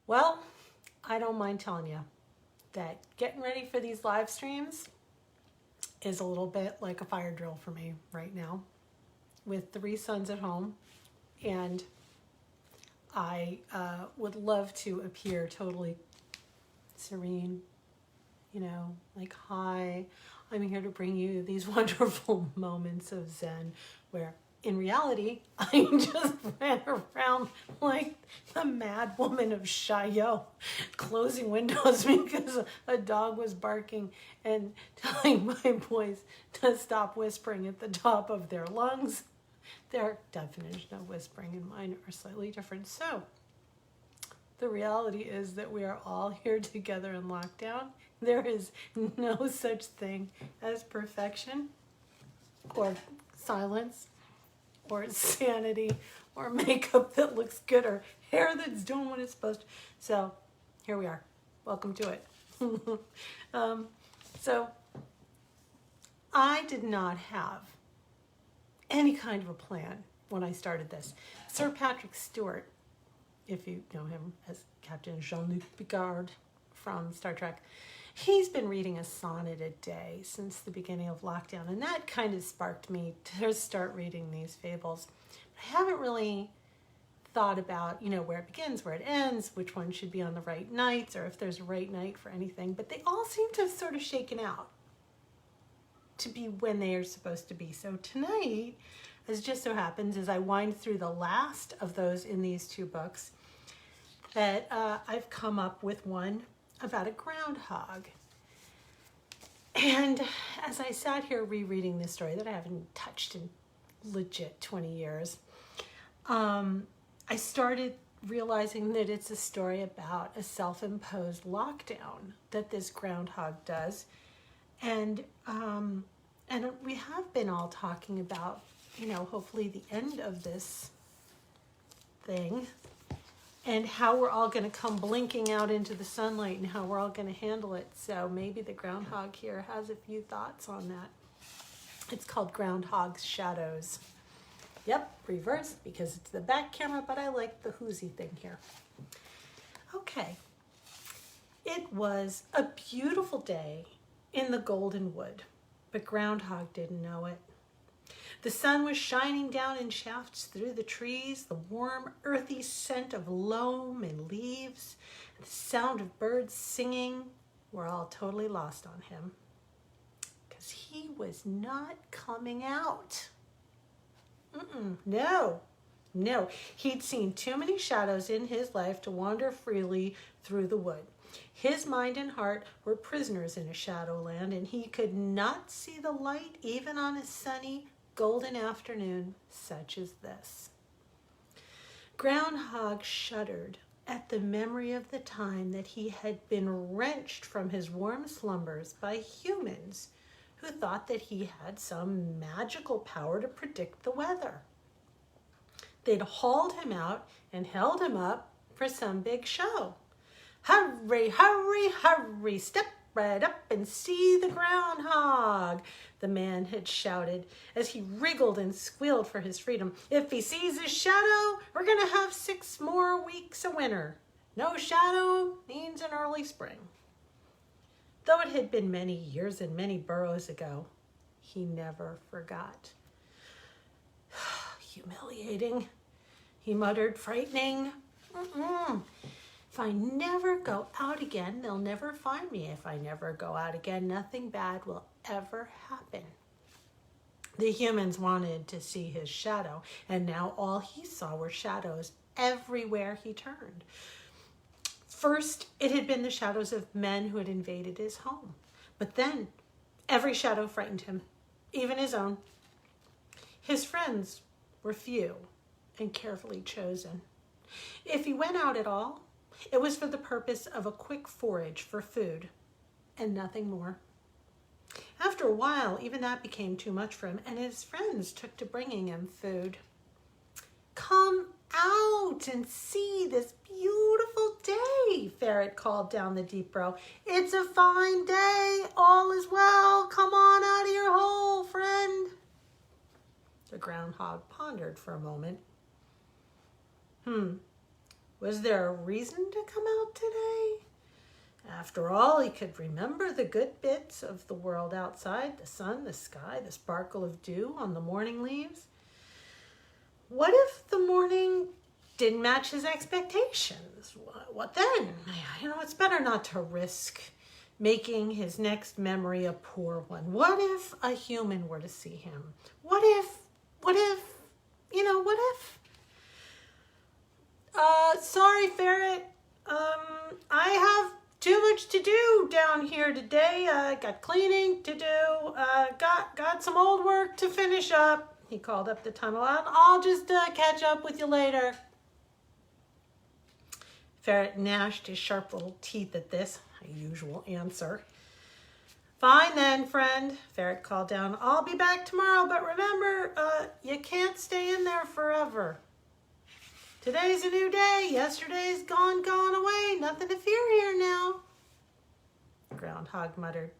Well, I don't mind telling you that getting ready for these live streams is a little bit like a fire drill for me right now with 3 sons at home. And I would love to appear totally serene, like, hi, I'm here to bring you these wonderful moments of Zen, where in reality, I just ran around like the mad woman of Chaillot, closing windows because a dog was barking and telling my boys to stop whispering at the top of their lungs. Their definition of whispering and mine are slightly different. So the reality is that we are all here together in lockdown. There is no such thing as perfection or silence or sanity or makeup that looks good or hair that's doing what it's supposed to. So here we are. Welcome to it. So I did not have any kind of a plan when I started this. Sir Patrick Stewart, if you know him as Captain Jean-Luc Picard from Star Trek, he's been reading a sonnet a day since the beginning of lockdown, and that kind of sparked me to start reading these fables. I haven't really thought about, where it begins, where it ends, which one should be on the right nights, or if there's a right night for anything, but they all seem to have sort of shaken out to be when they are supposed to be. So tonight, as just so happens, as I wind through the last of those in these 2 books, that I've come up with one about a groundhog. And as I sat here rereading this story that I haven't touched in legit 20 years, I started realizing that it's a story about a self-imposed lockdown that this groundhog does. And we have been all talking about, hopefully the end of this thing and how we're all going to come blinking out into the sunlight and how we're all going to handle it. So maybe the groundhog here has a few thoughts on that. It's called Groundhog's Shadows. Yep, reverse because it's the back camera, but I like the whoozy thing here. Okay. It was a beautiful day in the Golden Wood, but Groundhog didn't know it. The sun was shining down in shafts through the trees, the warm, earthy scent of loam and leaves, the sound of birds singing were all totally lost on him, because he was not coming out. No. He'd seen too many shadows in his life to wander freely through the wood. His mind and heart were prisoners in a shadowland, and he could not see the light even on a sunny, golden afternoon such as this. Groundhog shuddered at the memory of the time that he had been wrenched from his warm slumbers by humans who thought that he had some magical power to predict the weather. They'd hauled him out and held him up for some big show. Hurry, hurry, hurry, step right up and see the groundhog, the man had shouted as he wriggled and squealed for his freedom. If he sees his shadow, we're going to have 6 more weeks of winter. No shadow means an early spring. Though it had been many years and many burrows ago, he never forgot. Humiliating, he muttered, frightening. If I never go out again, they'll never find me. If I never go out again, nothing bad will ever happen. The humans wanted to see his shadow, and now all he saw were shadows everywhere he turned. First, it had been the shadows of men who had invaded his home. But then, every shadow frightened him, even his own. His friends were few and carefully chosen. If he went out at all, it was for the purpose of a quick forage for food and nothing more. After a while, even that became too much for him, and his friends took to bringing him food. Come out and see this beautiful day, Ferret called down the deep row. It's a fine day, all is well. Come on out of your hole, friend. The groundhog pondered for a moment. Was there a reason to come out today? After all, he could remember the good bits of the world outside, the sun, the sky, the sparkle of dew on the morning leaves. What if the morning didn't match his expectations? What then? It's better not to risk making his next memory a poor one. What if a human were to see him? What if? Sorry, Ferret. I have too much to do down here today. Got cleaning to do. Got some old work to finish up. He called up the tunnel. I'll just catch up with you later. Ferret gnashed his sharp little teeth at this, a usual answer. Fine then, friend, Ferret called down. I'll be back tomorrow, but remember, you can't stay in there forever. Today's a new day. Yesterday's gone away. Nothing to fear here now. Groundhog muttered.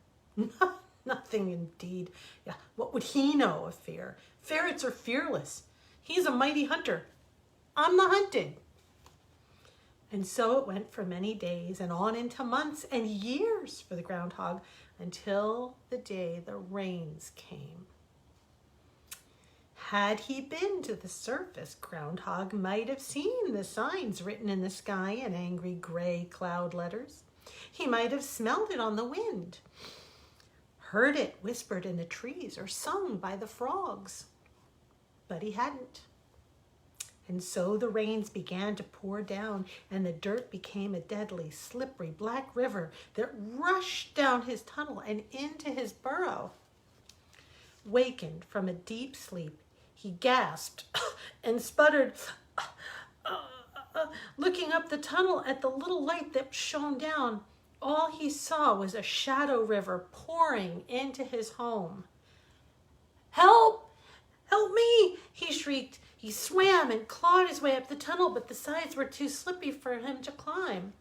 Nothing indeed. Yeah, what would he know of fear? Ferrets are fearless. He's a mighty hunter. I'm the hunted. And so it went for many days and on into months and years for the groundhog until the day the rains came. Had he been to the surface, Groundhog might have seen the signs written in the sky in angry gray cloud letters. He might have smelled it on the wind, heard it whispered in the trees or sung by the frogs. But he hadn't. And so the rains began to pour down, and the dirt became a deadly, slippery black river that rushed down his tunnel and into his burrow. Wakened from a deep sleep, he gasped and sputtered, looking up the tunnel at the little light that shone down. All he saw was a shadow river pouring into his home. "Help! Help me!" he shrieked. He swam and clawed his way up the tunnel, but the sides were too slippy for him to climb.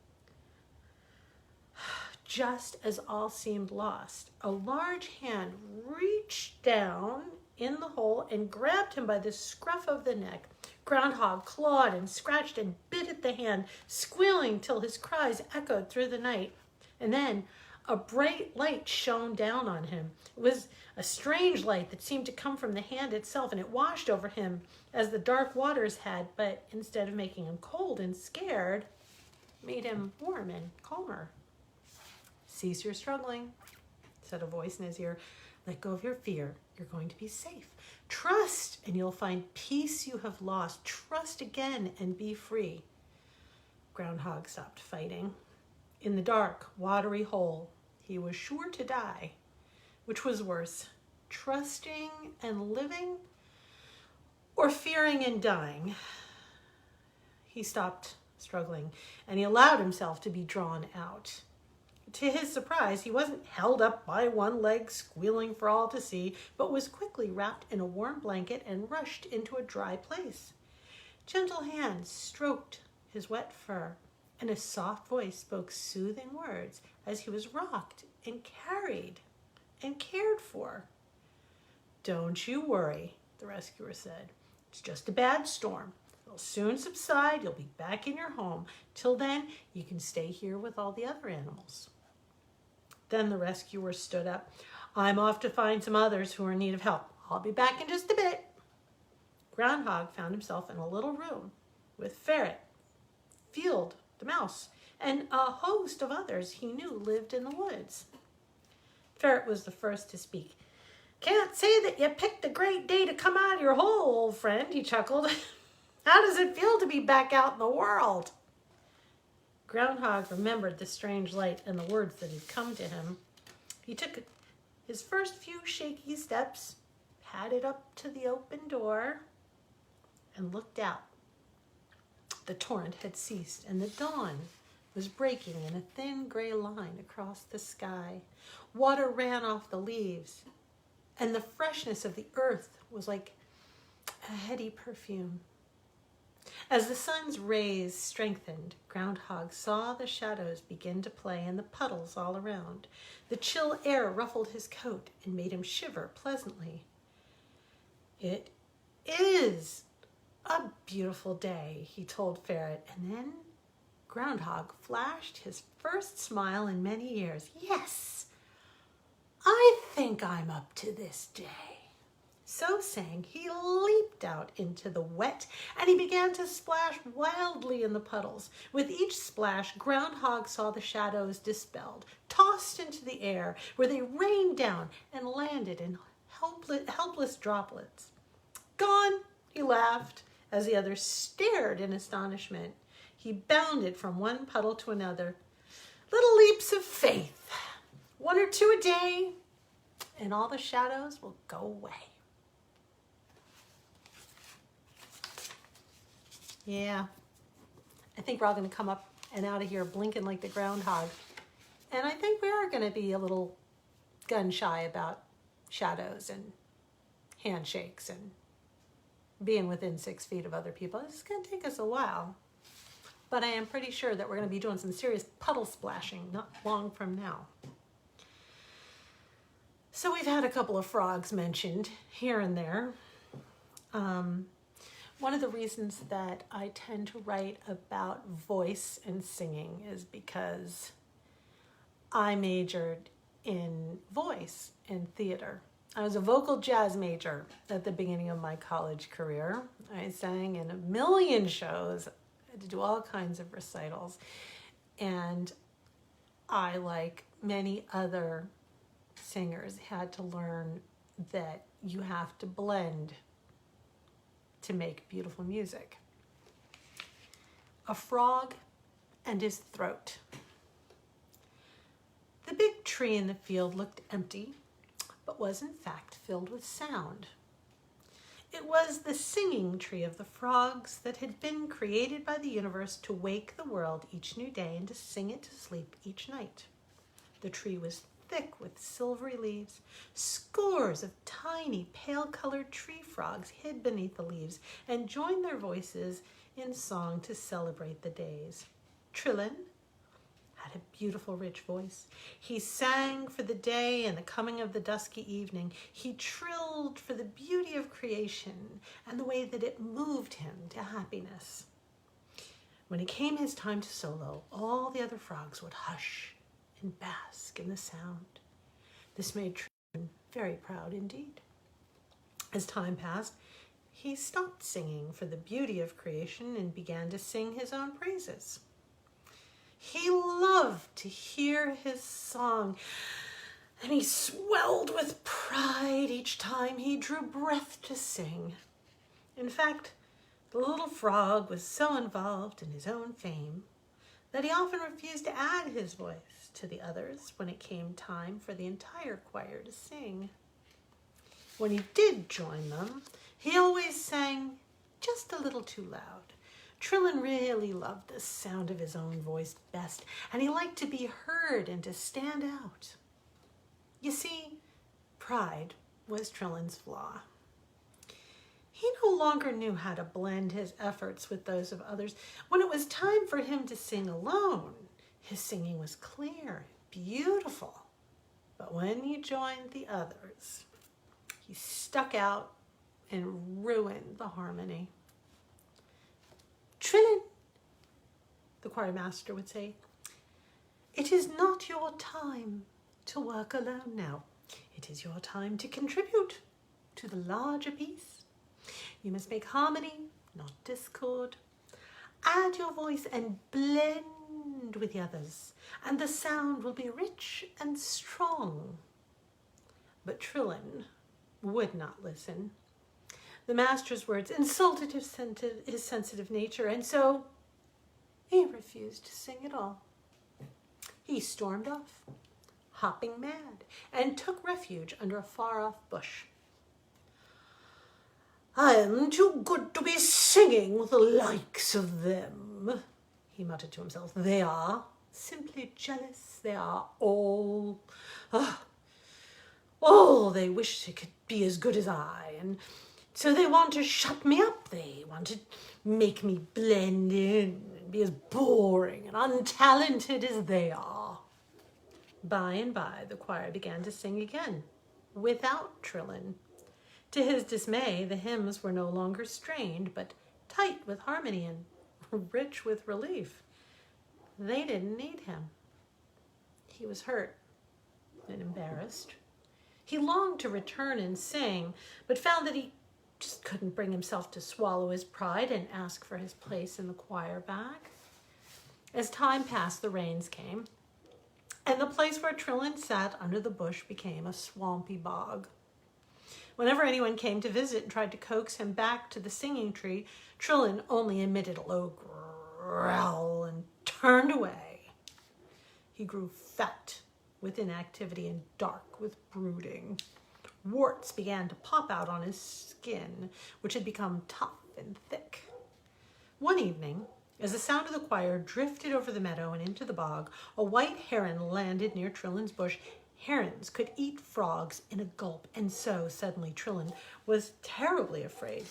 Just as all seemed lost, a large hand reached down in the hole and grabbed him by the scruff of the neck. Groundhog clawed and scratched and bit at the hand, squealing till his cries echoed through the night. And then a bright light shone down on him. It was a strange light that seemed to come from the hand itself, and it washed over him as the dark waters had, but instead of making him cold and scared, made him warm and calmer. "Cease your struggling," said a voice in his ear. "Let go of your fear. You're going to be safe. Trust, and you'll find peace you have lost. Trust again and be free." Groundhog stopped fighting. In the dark, watery hole, he was sure to die. Which was worse, trusting and living, or fearing and dying? He stopped struggling, and he allowed himself to be drawn out. To his surprise, he wasn't held up by one leg, squealing for all to see, but was quickly wrapped in a warm blanket and rushed into a dry place. Gentle hands stroked his wet fur, and a soft voice spoke soothing words as he was rocked and carried and cared for. "Don't you worry," the rescuer said. "It's just a bad storm. It'll soon subside. You'll be back in your home. Till then, you can stay here with all the other animals." Then the rescuer stood up. "I'm off to find some others who are in need of help. I'll be back in just a bit." Groundhog found himself in a little room with Ferret, Field the mouse, and a host of others he knew lived in the woods. Ferret was the first to speak. "Can't say that you picked a great day to come out of your hole, old friend," he chuckled. "How does it feel to be back out in the world?" Groundhog remembered the strange light and the words that had come to him. He took his first few shaky steps, padded up to the open door, and looked out. The torrent had ceased, and the dawn was breaking in a thin gray line across the sky. Water ran off the leaves, and the freshness of the earth was like a heady perfume. As the sun's rays strengthened, Groundhog saw the shadows begin to play in the puddles all around. The chill air ruffled his coat and made him shiver pleasantly. "It is A beautiful day, he told Ferret, and then Groundhog flashed his first smile in many years. Yes, I think I'm up to this day. So saying, he leaped out into the wet and he began to splash wildly in the puddles. With each splash, Groundhog saw the shadows dispelled, tossed into the air, where they rained down and landed in helpless droplets. Gone, he laughed, as the others stared in astonishment. He bounded from one puddle to another. Little leaps of faith. 1 or 2 a day, and all the shadows will go away. Yeah, I think we're all going to come up and out of here blinking like the groundhog. And I think we are going to be a little gun shy about shadows and handshakes and being within 6 feet of other people. It's going to take us a while. But I am pretty sure that we're going to be doing some serious puddle splashing not long from now. So we've had a couple of frogs mentioned here and there. One of the reasons that I tend to write about voice and singing is because I majored in voice in theater. I was a vocal jazz major at the beginning of my college career. I sang in 1 million shows. I had to do all kinds of recitals. And I, like many other singers, had to learn that you have to blend to make beautiful music. A frog and his throat. The big tree in the field looked empty, but was in fact filled with sound. It was the singing tree of the frogs that had been created by the universe to wake the world each new day and to sing it to sleep each night. The tree was thick with silvery leaves. Scores of tiny, pale-colored tree frogs hid beneath the leaves and joined their voices in song to celebrate the days. Trillin had a beautiful, rich voice. He sang for the day and the coming of the dusky evening. He trilled for the beauty of creation and the way that it moved him to happiness. When it came his time to solo, all the other frogs would hush and bask in the sound. This made Trillin very proud indeed. As time passed, he stopped singing for the beauty of creation and began to sing his own praises. He loved to hear his song, and he swelled with pride each time he drew breath to sing. In fact, the little frog was so involved in his own fame that he often refused to add his voice to the others when it came time for the entire choir to sing. When he did join them, he always sang just a little too loud. Trillin really loved the sound of his own voice best, and he liked to be heard and to stand out. You see, pride was Trillin's flaw. He no longer knew how to blend his efforts with those of others. When it was time for him to sing alone, his singing was clear, beautiful. But when he joined the others, he stuck out and ruined the harmony. Trillin, the choir master would say, it is not your time to work alone now. It is your time to contribute to the larger piece. You must make harmony, not discord. Add your voice and blend with the others, and the sound will be rich and strong. But Trillin would not listen. The master's words insulted his sensitive nature, and so he refused to sing at all. He stormed off, hopping mad, and took refuge under a far-off bush. I am too good to be singing with the likes of them, he muttered to himself. They are simply jealous. They are all... they wish they could be as good as I, and so they want to shut me up. They want to make me blend in and be as boring and untalented as they are. By and by, the choir began to sing again, without Trillin. To his dismay, the hymns were no longer strained, but tight with harmony and rich with relief. They didn't need him. He was hurt and embarrassed. He longed to return and sing, but found that he just couldn't bring himself to swallow his pride and ask for his place in the choir back. As time passed, the rains came, and the place where Trillin sat under the bush became a swampy bog. Whenever anyone came to visit and tried to coax him back to the singing tree, Trillin only emitted a low growl and turned away. He grew fat with inactivity and dark with brooding. Warts began to pop out on his skin, which had become tough and thick. One evening, as the sound of the choir drifted over the meadow and into the bog, a white heron landed near Trillin's bush. Herons could eat frogs in a gulp, and so suddenly Trillin was terribly afraid.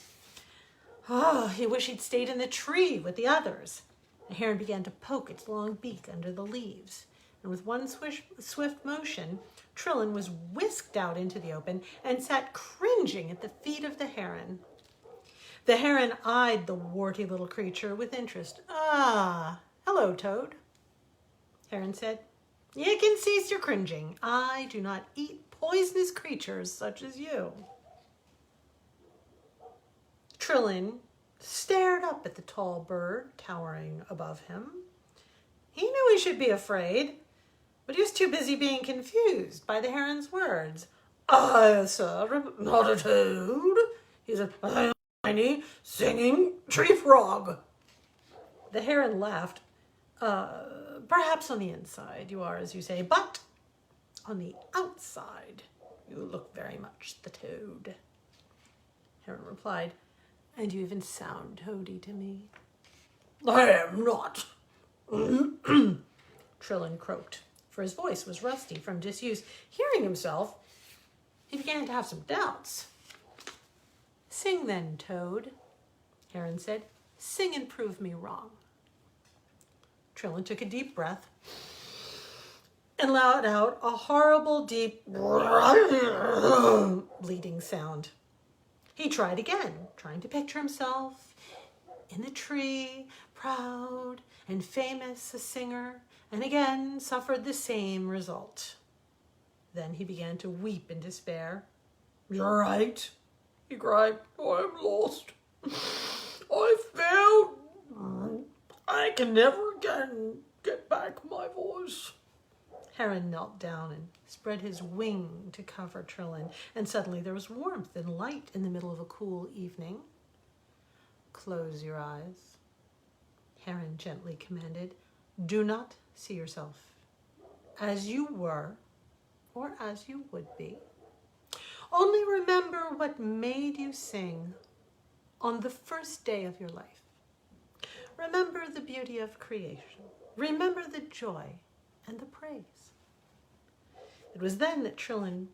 Oh, he wished he'd stayed in the tree with the others. The heron began to poke its long beak under the leaves, and with one swift motion, Trillin was whisked out into the open and sat cringing at the feet of the heron. The heron eyed the warty little creature with interest. "Ah, hello, Toad," Heron said. "You can cease your cringing. I do not eat poisonous creatures such as you." Trillin stared up at the tall bird towering above him. He knew he should be afraid, but he was too busy being confused by the heron's words. "I, sir, am not a toad. He's a tiny singing tree frog." The heron laughed. Perhaps on the inside you are, as you say, but on the outside you look very much the toad." Heron replied, "And you even sound toady to me." "I am not," Trillin croaked, for his voice was rusty from disuse. Hearing himself, he began to have some doubts. "Sing then, Toad," Heron said. "Sing and prove me wrong." Trillin took a deep breath and let out a horrible, deep, bleating sound. He tried again, trying to picture himself in the tree, proud and famous a singer, and again suffered the same result. Then he began to weep in despair. "You're right," he cried. "I'm lost. I failed. I can never again get back my voice." Heron knelt down and spread his wing to cover Trillin, and suddenly there was warmth and light in the middle of a cool evening. "Close your eyes," Heron gently commanded. "Do not see yourself as you were or as you would be. Only remember what made you sing on the first day of your life. Remember the beauty of creation. Remember the joy and the praise." It was then that Trillin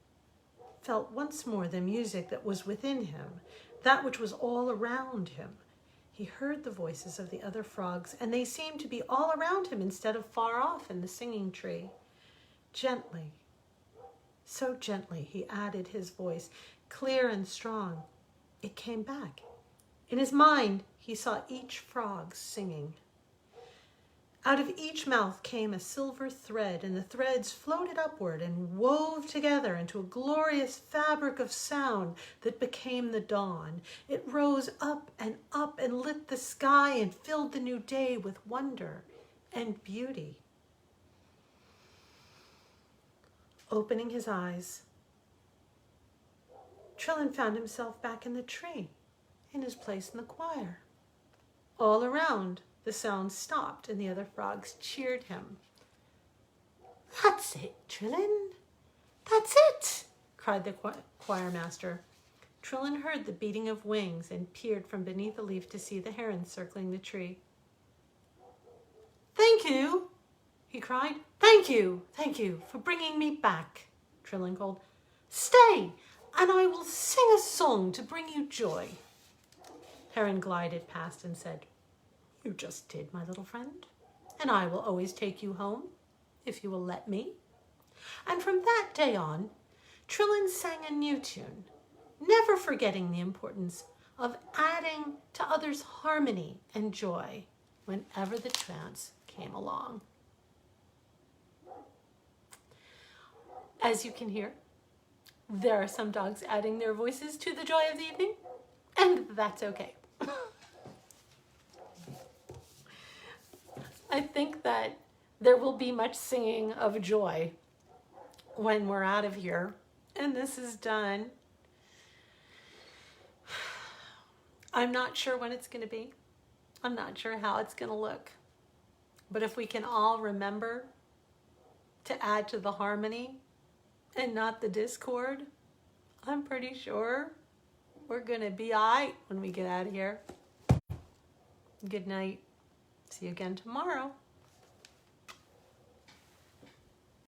felt once more the music that was within him, that which was all around him. He heard the voices of the other frogs, and they seemed to be all around him instead of far off in the singing tree. Gently, so gently, he added his voice, clear and strong. It came back. In his mind, he saw each frog singing. Out of each mouth came a silver thread, and the threads floated upward and wove together into a glorious fabric of sound that became the dawn. It rose up and lit the sky and filled the new day with wonder and beauty. Opening his eyes, Trillin found himself back in the tree, in his place in the choir. All around, the sound stopped, and the other frogs cheered him. "That's it, Trillin. That's it," cried the choir master. Trillin heard the beating of wings and peered from beneath a leaf to see the heron circling the tree. "Thank you," he cried. Thank you for bringing me back," Trillin called. "Stay, and I will sing a song to bring you joy." Heron glided past and said, "You just did, my little friend, and I will always take you home, if you will let me." And from that day on, Trillin sang a new tune, never forgetting the importance of adding to others' harmony and joy whenever the chance came along. As you can hear, there are some dogs adding their voices to the joy of the evening, and that's okay. I think that there will be much singing of joy when we're out of here and this is done. I'm not sure when it's going to be. I'm not sure how it's going to look. But if we can all remember to add to the harmony and not the discord, I'm pretty sure we're going to be all right when we get out of here. Good night. See you again tomorrow.